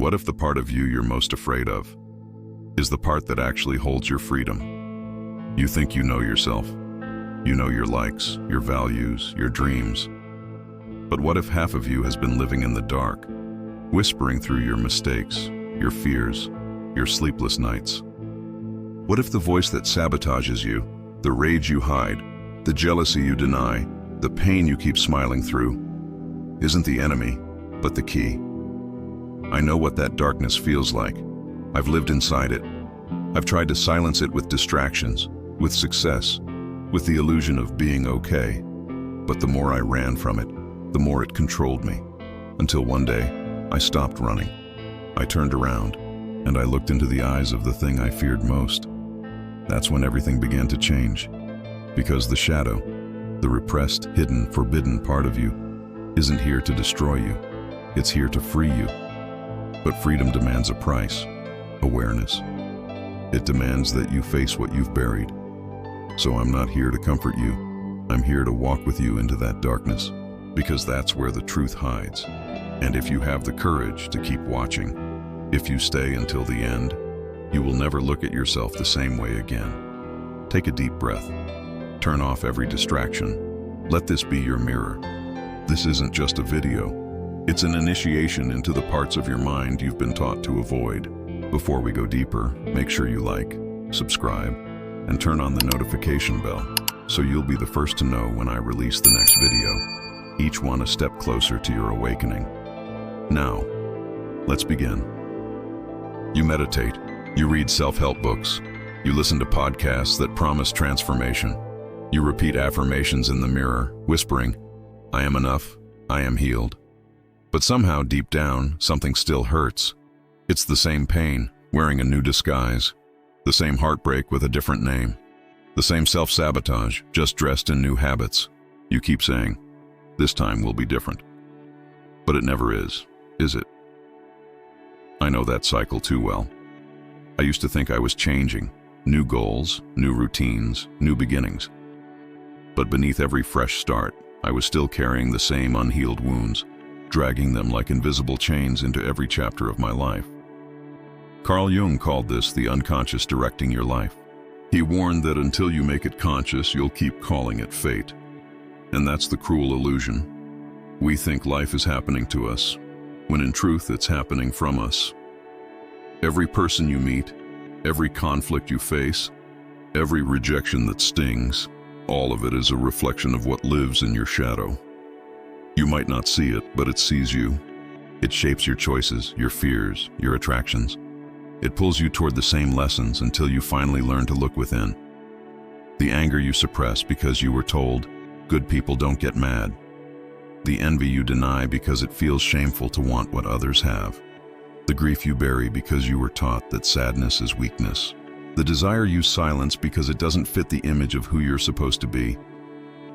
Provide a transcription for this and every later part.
What if the part of you you're most afraid of is the part that actually holds your freedom? You think you know yourself. You know your likes, your values, your dreams. But what if half of you has been living in the dark, whispering through your mistakes, your fears, your sleepless nights? What if the voice that sabotages you, the rage you hide, the jealousy you deny, the pain you keep smiling through, isn't the enemy, but the key? I know what that darkness feels like. I've lived inside it. I've tried to silence it with distractions, with success, with the illusion of being okay. But the more I ran from it, the more it controlled me. Until one day, I stopped running. I turned around, and I looked into the eyes of the thing I feared most. That's when everything began to change. Because the shadow, the repressed, hidden, forbidden part of you, isn't here to destroy you. It's here to free you. But freedom demands a price: awareness. It demands that you face what you've buried. So I'm not here to comfort you. I'm here to walk with you into that darkness, because that's where the truth hides. And if you have the courage to keep watching, if you stay until the end, you will never look at yourself the same way again. Take a deep breath. Turn off every distraction. Let this be your mirror. This isn't just a video. It's an initiation into the parts of your mind you've been taught to avoid. Before we go deeper, make sure you like, subscribe, and turn on the notification bell so you'll be the first to know when I release the next video, each one a step closer to your awakening. Now, let's begin. You meditate, you read self-help books, you listen to podcasts that promise transformation, you repeat affirmations in the mirror, whispering, "I am enough, I am healed." But somehow deep down, something still hurts. It's the same pain, wearing a new disguise, the same heartbreak with a different name, the same self-sabotage, just dressed in new habits. You keep saying, "This time will be different." But it never is it? I know that cycle too well. I used to think I was changing, new goals, new routines, new beginnings. But beneath every fresh start, I was still carrying the same unhealed wounds, dragging them like invisible chains into every chapter of my life. Carl Jung called this the unconscious directing your life. He warned that until you make it conscious, you'll keep calling it fate. And that's the cruel illusion. We think life is happening to us, when in truth it's happening from us. Every person you meet, every conflict you face, every rejection that stings, all of it is a reflection of what lives in your shadow. You might not see it, but it sees you. It shapes your choices, your fears, your attractions. It pulls you toward the same lessons until you finally learn to look within. The anger you suppress because you were told, "Good people don't get mad." The envy you deny because it feels shameful to want what others have. The grief you bury because you were taught that sadness is weakness. The desire you silence because it doesn't fit the image of who you're supposed to be.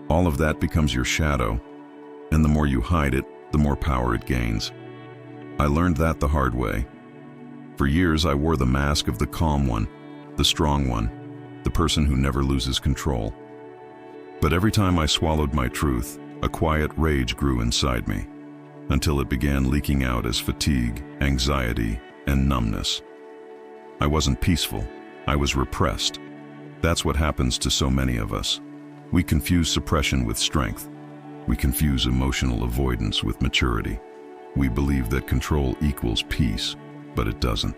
All of that becomes your shadow, and the more you hide it, the more power it gains. I learned that the hard way. For years I wore the mask of the calm one, the strong one, the person who never loses control. But every time I swallowed my truth, a quiet rage grew inside me, until it began leaking out as fatigue, anxiety, and numbness. I wasn't peaceful, I was repressed. That's what happens to so many of us. We confuse suppression with strength. We confuse emotional avoidance with maturity. We believe that control equals peace, but it doesn't.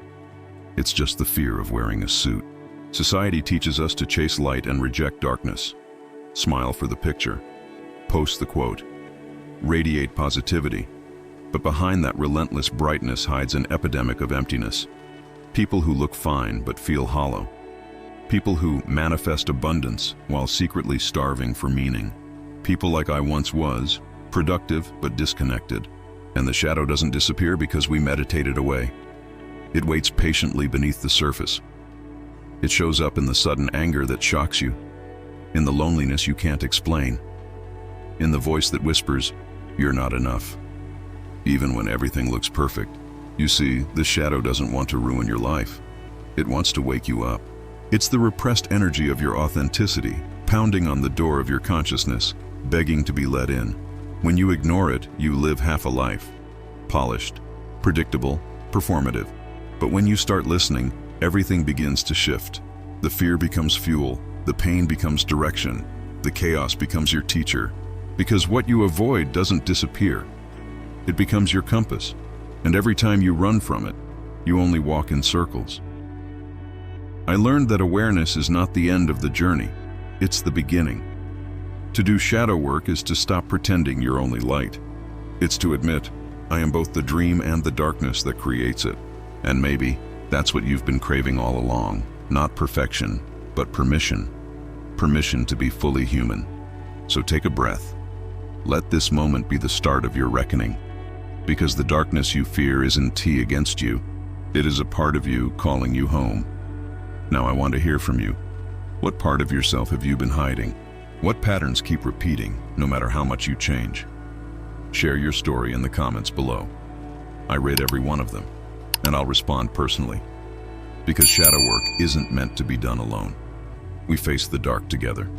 It's just the fear of wearing a suit. Society teaches us to chase light and reject darkness. Smile for the picture. Post the quote. Radiate positivity. But behind that relentless brightness hides an epidemic of emptiness. People who look fine but feel hollow. People who manifest abundance while secretly starving for meaning. People like I once was, productive but disconnected. And the shadow doesn't disappear because we meditate it away. It waits patiently beneath the surface. It shows up in the sudden anger that shocks you, in the loneliness you can't explain, in the voice that whispers, "You're not enough." Even when everything looks perfect. You see, the shadow doesn't want to ruin your life. It wants to wake you up. It's the repressed energy of your authenticity, pounding on the door of your consciousness, begging to be let in. When you ignore it, you live half a life. Polished, predictable, performative. But when you start listening, everything begins to shift. The fear becomes fuel, the pain becomes direction, the chaos becomes your teacher. Because what you avoid doesn't disappear. It becomes your compass. And every time you run from it, you only walk in circles. I learned that awareness is not the end of the journey, it's the beginning. To do shadow work is to stop pretending you're only light. It's to admit, I am both the dream and the darkness that creates it. And maybe that's what you've been craving all along. Not perfection, but permission. Permission to be fully human. So take a breath. Let this moment be the start of your reckoning. Because the darkness you fear isn't T against you. It is a part of you calling you home. Now I want to hear from you. What part of yourself have you been hiding? What patterns keep repeating, no matter how much you change? Share your story in the comments below. I read every one of them, and I'll respond personally. Because shadow work isn't meant to be done alone. We face the dark together.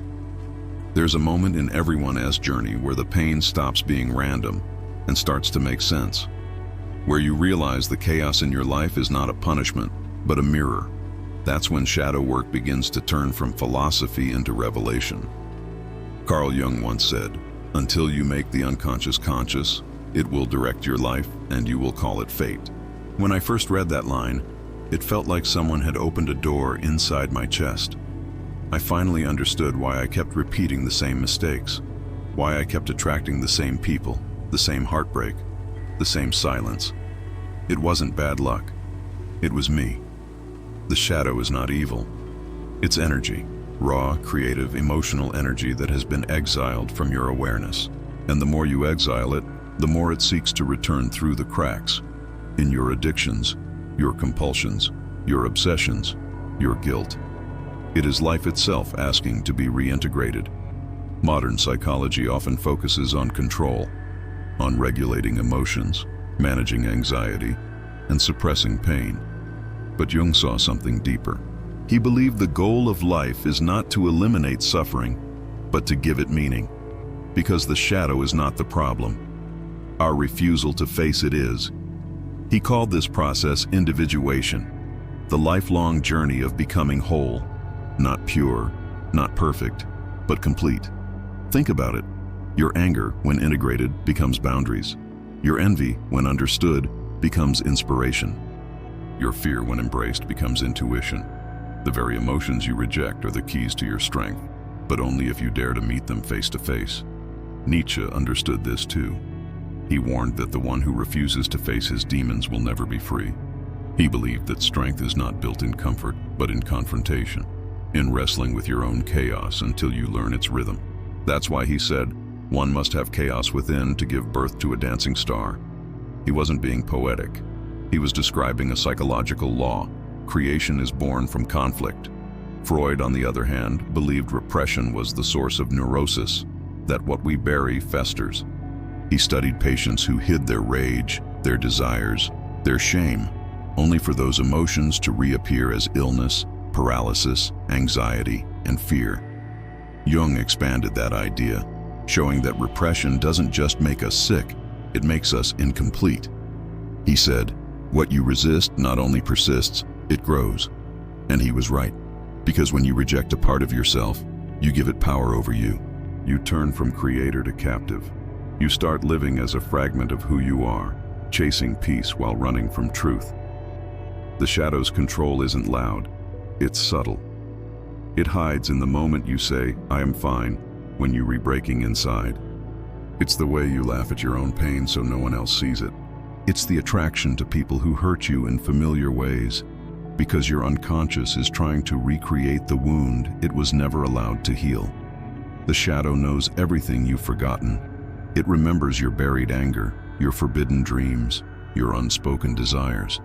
There's a moment in everyone's journey where the pain stops being random and starts to make sense. Where you realize the chaos in your life is not a punishment, but a mirror. That's when shadow work begins to turn from philosophy into revelation. Carl Jung once said, "Until you make the unconscious conscious, it will direct your life and you will call it fate." When I first read that line, it felt like someone had opened a door inside my chest. I finally understood why I kept repeating the same mistakes, why I kept attracting the same people, the same heartbreak, the same silence. It wasn't bad luck. It was me. The shadow is not evil. It's energy, raw, creative, emotional energy that has been exiled from your awareness. And the more you exile it, the more it seeks to return through the cracks. In your addictions, your compulsions, your obsessions, your guilt. It is life itself asking to be reintegrated. Modern psychology often focuses on control, on regulating emotions, managing anxiety, and suppressing pain. But Jung saw something deeper. He believed the goal of life is not to eliminate suffering, but to give it meaning. Because the shadow is not the problem. Our refusal to face it is. He called this process individuation, the lifelong journey of becoming whole. Not pure, not perfect, but complete. Think about it. Your anger, when integrated, becomes boundaries. Your envy, when understood, becomes inspiration. Your fear, when embraced, becomes intuition. The very emotions you reject are the keys to your strength, but only if you dare to meet them face to face. Nietzsche understood this too. He warned that the one who refuses to face his demons will never be free. He believed that strength is not built in comfort, but in confrontation. In wrestling with your own chaos until you learn its rhythm. That's why he said, one must have chaos within to give birth to a dancing star. He wasn't being poetic. He was describing a psychological law. Creation is born from conflict. Freud, on the other hand, believed repression was the source of neurosis, that what we bury festers. He studied patients who hid their rage, their desires, their shame, only for those emotions to reappear as illness, paralysis, anxiety, and fear. Jung expanded that idea, showing that repression doesn't just make us sick, it makes us incomplete. He said, what you resist not only persists, it grows. And he was right, because when you reject a part of yourself, you give it power over you. You turn from creator to captive. You start living as a fragment of who you are, chasing peace while running from truth. The shadow's control isn't loud. It's subtle. It hides in the moment you say, I am fine, when you re-breaking inside. It's the way you laugh at your own pain so no one else sees it. It's the attraction to people who hurt you in familiar ways, because your unconscious is trying to recreate the wound it was never allowed to heal. The shadow knows everything you've forgotten. It remembers your buried anger, your forbidden dreams, your unspoken desires.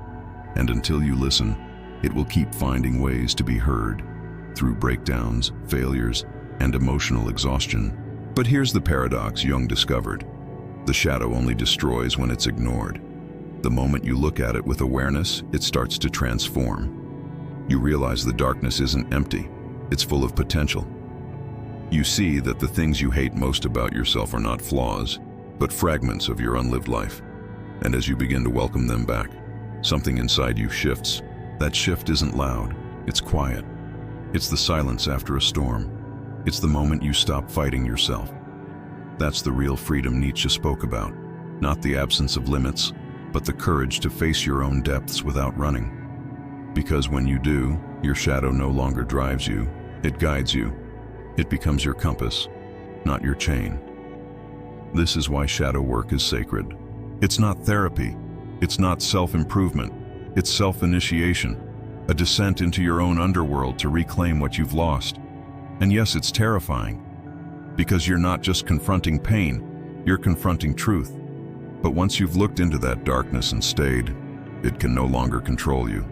And until you listen, it will keep finding ways to be heard, through breakdowns, failures, and emotional exhaustion. But here's the paradox Jung discovered. The shadow only destroys when it's ignored. The moment you look at it with awareness, it starts to transform. You realize the darkness isn't empty, it's full of potential. You see that the things you hate most about yourself are not flaws, but fragments of your unlived life. And as you begin to welcome them back, Something inside you shifts. That shift isn't loud, it's quiet. It's the silence after a storm. It's the moment you stop fighting yourself. That's the real freedom Nietzsche spoke about. Not the absence of limits, but the courage to face your own depths without running. Because when you do, your shadow no longer drives you, it guides you. It becomes your compass, not your chain. This is why shadow work is sacred. It's not therapy. It's not self-improvement. It's self-initiation, a descent into your own underworld to reclaim what you've lost. And yes, it's terrifying, because you're not just confronting pain, you're confronting truth. But once you've looked into that darkness and stayed, it can no longer control you.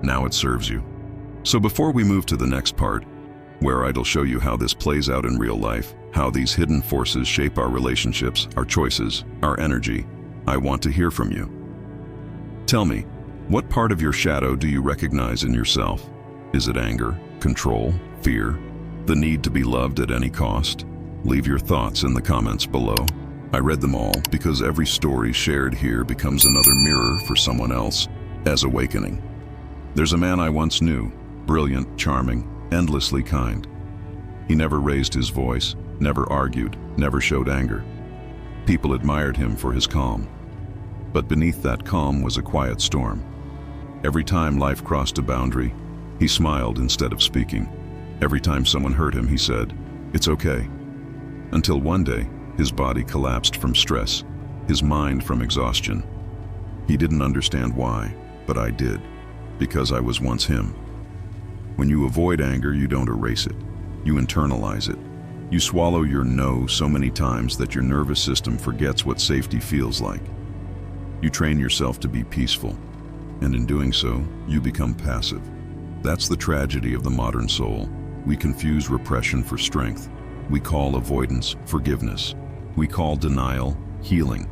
Now it serves you. So before we move to the next part, where I'll show you how this plays out in real life, how these hidden forces shape our relationships, our choices, our energy, I want to hear from you. Tell me, what part of your shadow do you recognize in yourself? Is it anger, control, fear, the need to be loved at any cost? Leave your thoughts in the comments below. I read them all because every story shared here becomes another mirror for someone else as awakening. There's a man I once knew, brilliant, charming, endlessly kind. He never raised his voice, never argued, never showed anger. People admired him for his calm. But beneath that calm was a quiet storm. Every time life crossed a boundary, he smiled instead of speaking. Every time someone hurt him, he said, "It's okay." Until one day, his body collapsed from stress, his mind from exhaustion. He didn't understand why, but I did, because I was once him. When you avoid anger, you don't erase it. You internalize it. You swallow your no so many times that your nervous system forgets what safety feels like. You train yourself to be peaceful, and in doing so, you become passive. That's the tragedy of the modern soul. We confuse repression for strength. We call avoidance forgiveness. We call denial healing.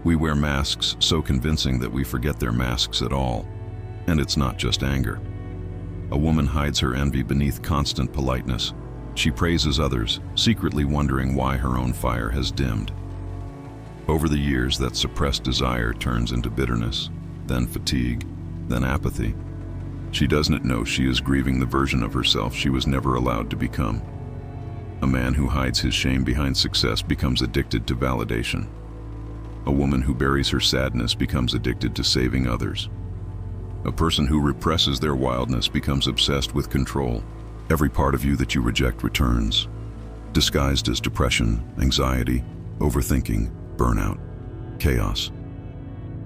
We wear masks so convincing that we forget they're masks at all. And it's not just anger. A woman hides her envy beneath constant politeness. She praises others, secretly wondering why her own fire has dimmed. Over the years, that suppressed desire turns into bitterness, then fatigue, then apathy. She doesn't know she is grieving the version of herself she was never allowed to become. A man who hides his shame behind success becomes addicted to validation. A woman who buries her sadness becomes addicted to saving others. A person who represses their wildness becomes obsessed with control. Every part of you that you reject returns, disguised as depression, anxiety, overthinking, burnout, chaos.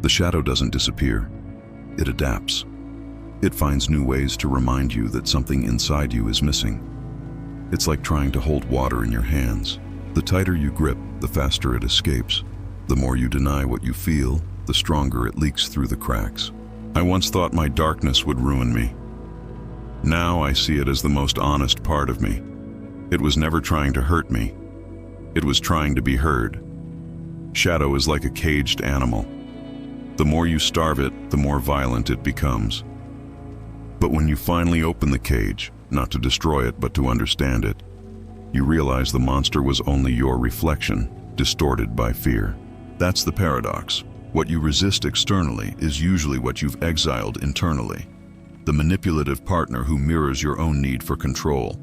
The shadow doesn't disappear. It adapts. It finds new ways to remind you that something inside you is missing. It's like trying to hold water in your hands. The tighter you grip, the faster it escapes. The more you deny what you feel, the stronger it leaks through the cracks. I once thought my darkness would ruin me. Now I see it as the most honest part of me. It was never trying to hurt me. It was trying to be heard. Shadow is like a caged animal. The more you starve it, the more violent it becomes. But when you finally open the cage, not to destroy it but to understand it, you realize the monster was only your reflection, distorted by fear. That's the paradox. What you resist externally is usually what you've exiled internally. The manipulative partner who mirrors your own need for control.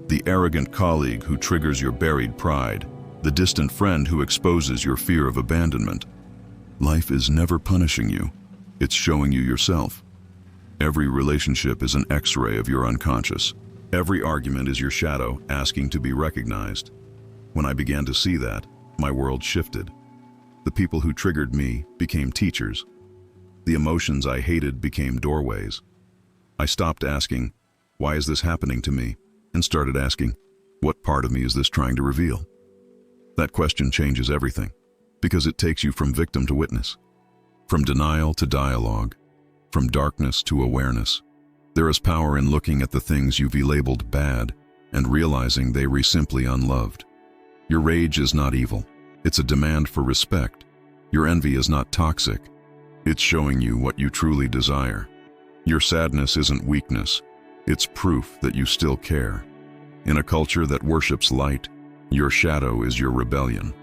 The arrogant colleague who triggers your buried pride. The distant friend who exposes your fear of abandonment. Life is never punishing you. It's showing you yourself. Every relationship is an X-ray of your unconscious. Every argument is your shadow asking to be recognized. When I began to see that, my world shifted. The people who triggered me became teachers. The emotions I hated became doorways. I stopped asking, "Why is this happening to me?" and started asking, "What part of me is this trying to reveal?" That question changes everything, because it takes you from victim to witness, from denial to dialogue, from darkness to awareness. There is power in looking at the things you've labeled bad and realizing they were simply unloved. Your rage is not evil. It's a demand for respect. Your envy is not toxic. It's showing you what you truly desire. Your sadness isn't weakness. It's proof that you still care. In a culture that worships light, your shadow is your rebellion.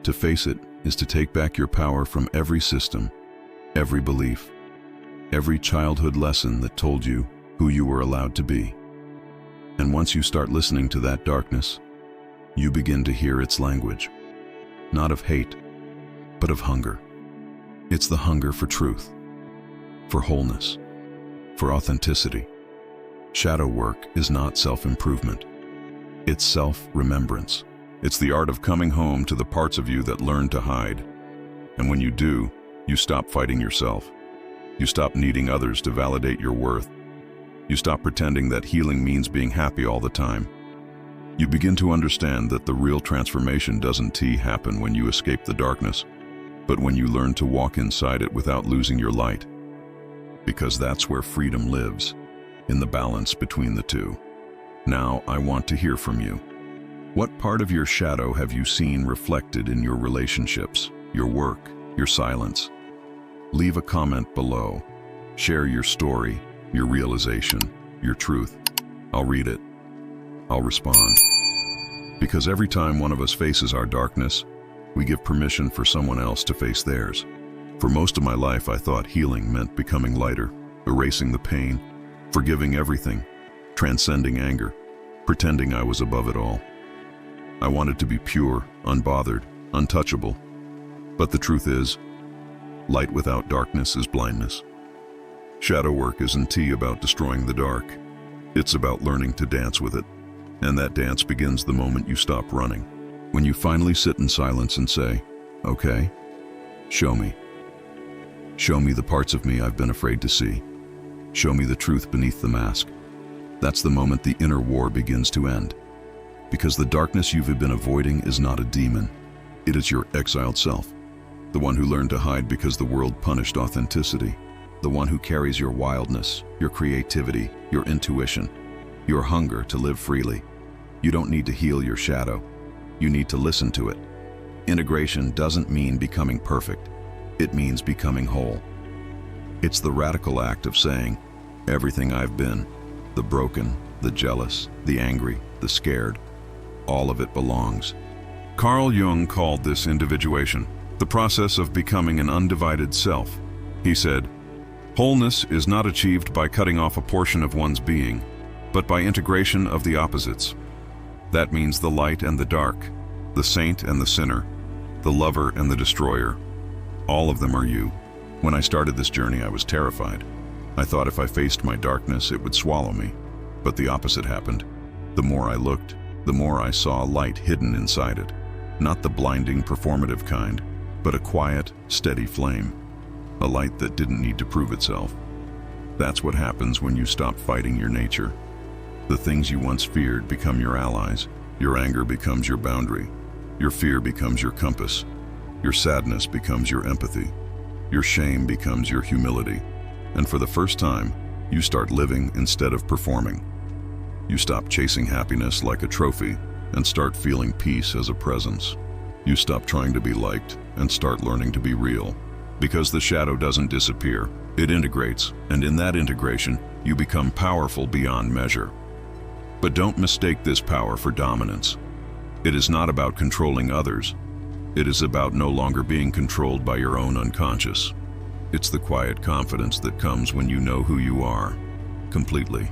To face it is to take back your power from every system, every belief, every childhood lesson that told you who you were allowed to be. And once you start listening to that darkness, you begin to hear its language, not of hate, but of hunger. It's the hunger for truth, for wholeness, for authenticity. Shadow work is not self-improvement. It's self-remembrance. It's the art of coming home to the parts of you that learn to hide. And when you do, you stop fighting yourself. You stop needing others to validate your worth. You stop pretending that healing means being happy all the time. You begin to understand that the real transformation doesn't happen when you escape the darkness, but when you learn to walk inside it without losing your light. Because that's where freedom lives, in the balance between the two. Now, I want to hear from you. What part of your shadow have you seen reflected in your relationships, your work, your silence? Leave a comment below. Share your story, your realization, your truth. I'll read it. I'll respond. Because every time one of us faces our darkness, we give permission for someone else to face theirs. For most of my life, I thought healing meant becoming lighter, erasing the pain, forgiving everything, transcending anger, pretending I was above it all. I wanted to be pure, unbothered, untouchable. But the truth is, light without darkness is blindness. Shadow work isn't about destroying the dark. It's about learning to dance with it. And that dance begins the moment you stop running. When you finally sit in silence and say, okay, show me. Show me the parts of me I've been afraid to see. Show me the truth beneath the mask. That's the moment the inner war begins to end. Because the darkness you've been avoiding is not a demon. It is your exiled self. The one who learned to hide because the world punished authenticity. The one who carries your wildness, your creativity, your intuition, your hunger to live freely. You don't need to heal your shadow. You need to listen to it. Integration doesn't mean becoming perfect. It means becoming whole. It's the radical act of saying, everything I've been, the broken, the jealous, the angry, the scared, all of it belongs. Carl Jung called this individuation, the process of becoming an undivided self. He said, wholeness is not achieved by cutting off a portion of one's being, but by integration of the opposites. That means the light and the dark, the saint and the sinner, the lover and the destroyer. All of them are you. When I started this journey, I was terrified. I thought if I faced my darkness, it would swallow me. But the opposite happened. The more I looked, the more I saw light hidden inside it. Not the blinding, performative kind, but a quiet, steady flame. A light that didn't need to prove itself. That's what happens when you stop fighting your nature. The things you once feared become your allies. Your anger becomes your boundary. Your fear becomes your compass. Your sadness becomes your empathy. Your shame becomes your humility. And for the first time, you start living instead of performing. You stop chasing happiness like a trophy and start feeling peace as a presence. You stop trying to be liked and start learning to be real. Because the shadow doesn't disappear, it integrates, and in that integration, you become powerful beyond measure. But don't mistake this power for dominance. It is not about controlling others. It is about no longer being controlled by your own unconscious. It's the quiet confidence that comes when you know who you are, completely.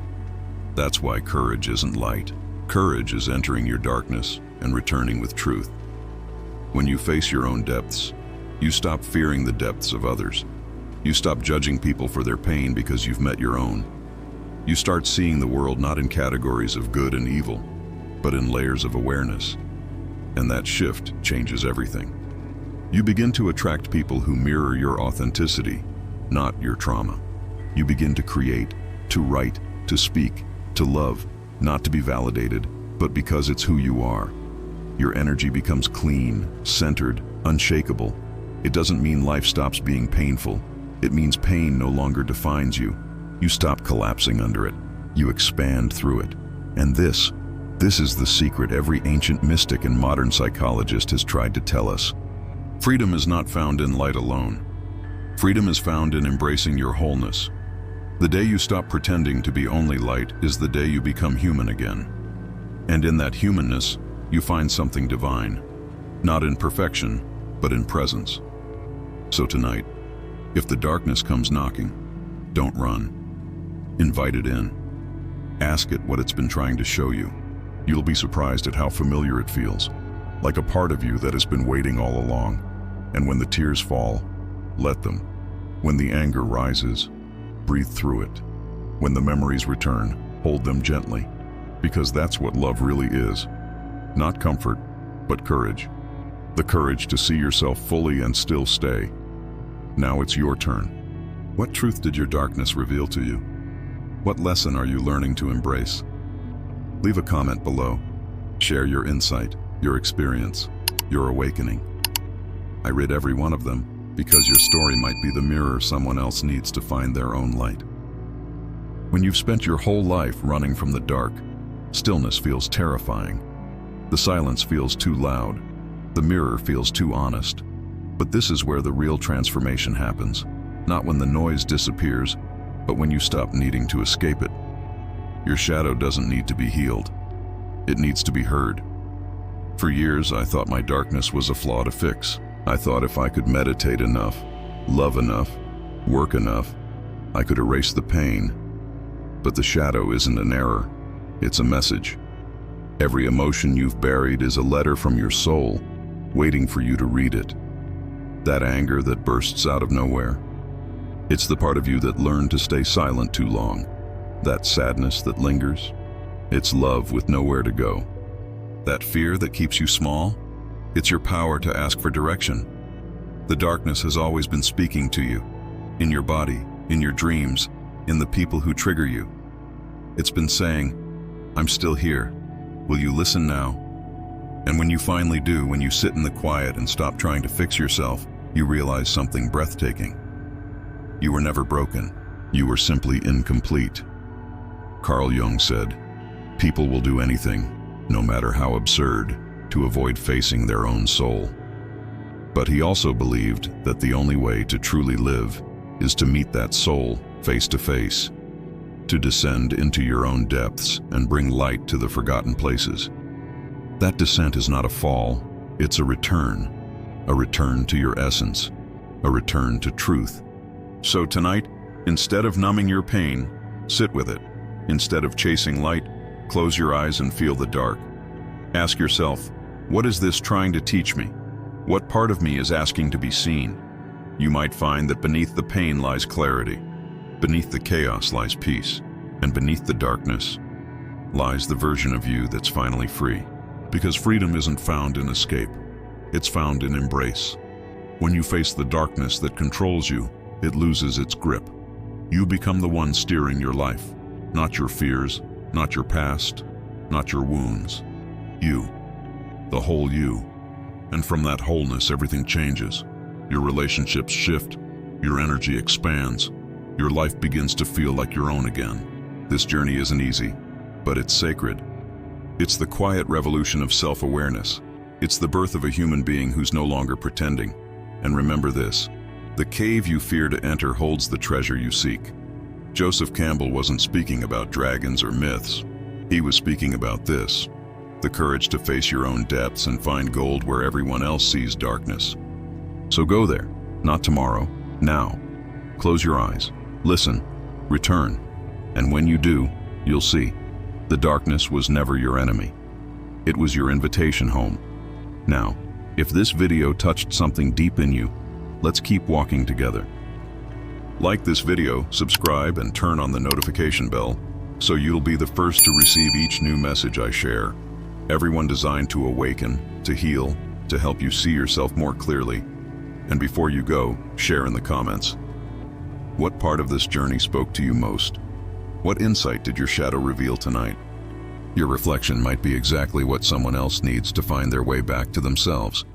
That's why courage isn't light. Courage is entering your darkness and returning with truth. When you face your own depths, you stop fearing the depths of others. You stop judging people for their pain because you've met your own. You start seeing the world not in categories of good and evil, but in layers of awareness. And that shift changes everything. You begin to attract people who mirror your authenticity, not your trauma. You begin to create, to write, to speak, to love, not to be validated, but because it's who you are. Your energy becomes clean, centered, unshakable. It doesn't mean life stops being painful. It means pain no longer defines you. You stop collapsing under it. You expand through it. And this is the secret every ancient mystic and modern psychologist has tried to tell us. Freedom is not found in light alone. Freedom is found in embracing your wholeness. The day you stop pretending to be only light is the day you become human again. And in that humanness, you find something divine. Not in perfection, but in presence. So tonight, if the darkness comes knocking, Don't run. Invite it in. Ask it what it's been trying to show you. You'll be surprised at how familiar it feels, like a part of you that has been waiting all along. And when the tears fall, let them. When the anger rises, breathe through it. When the memories return, hold them gently, because that's what love really is. Not comfort, but courage. The courage to see yourself fully and still stay. Now it's your turn. What truth did your darkness reveal to you? What lesson are you learning to embrace? Leave a comment below. Share your insight, your experience, your awakening. I read every one of them because your story might be the mirror someone else needs to find their own light. When you've spent your whole life running from the dark, stillness feels terrifying. The silence feels too loud. The mirror feels too honest. But this is where the real transformation happens. Not when the noise disappears, but when you stop needing to escape it. Your shadow doesn't need to be healed. It needs to be heard. For years, I thought my darkness was a flaw to fix. I thought if I could meditate enough, love enough, work enough, I could erase the pain. But the shadow isn't an error. It's a message. Every emotion you've buried is a letter from your soul, waiting for you to read it. That anger that bursts out of nowhere. It's the part of you that learned to stay silent too long. That sadness that lingers. It's love with nowhere to go. That fear that keeps you small. It's your power to ask for direction. The darkness has always been speaking to you. In your body, in your dreams, in the people who trigger you. It's been saying, I'm still here. Will you listen now? And when you finally do, when you sit in the quiet and stop trying to fix yourself, you realize something breathtaking. You were never broken. You were simply incomplete. Carl Jung said, people will do anything, no matter how absurd, to avoid facing their own soul. But he also believed that the only way to truly live is to meet that soul face to face, to descend into your own depths and bring light to the forgotten places. That descent is not a fall, it's a return to your essence, a return to truth. So tonight, instead of numbing your pain, sit with it. Instead of chasing light, close your eyes and feel the dark. Ask yourself, what is this trying to teach me? What part of me is asking to be seen? You might find that beneath the pain lies clarity, beneath the chaos lies peace, and beneath the darkness lies the version of you that's finally free. Because freedom isn't found in escape, it's found in embrace. When you face the darkness that controls you, it loses its grip. You become the one steering your life, not your fears, not your past, not your wounds. You, the whole you. And from that wholeness, everything changes. Your relationships shift, your energy expands, your life begins to feel like your own again. This journey isn't easy, but it's sacred. It's the quiet revolution of self-awareness. It's the birth of a human being who's no longer pretending. And remember this, the cave you fear to enter holds the treasure you seek. Joseph Campbell wasn't speaking about dragons or myths. He was speaking about this, the courage to face your own depths and find gold where everyone else sees darkness. So go there, not tomorrow, now. Close your eyes, listen, return, and when you do, you'll see. The darkness was never your enemy. It was your invitation home. Now, if this video touched something deep in you, let's keep walking together. Like this video, subscribe, and turn on the notification bell so you'll be the first to receive each new message I share. Everyone designed to awaken, to heal, to help you see yourself more clearly. And before you go, share in the comments. What part of this journey spoke to you most? What insight did your shadow reveal tonight? Your reflection might be exactly what someone else needs to find their way back to themselves.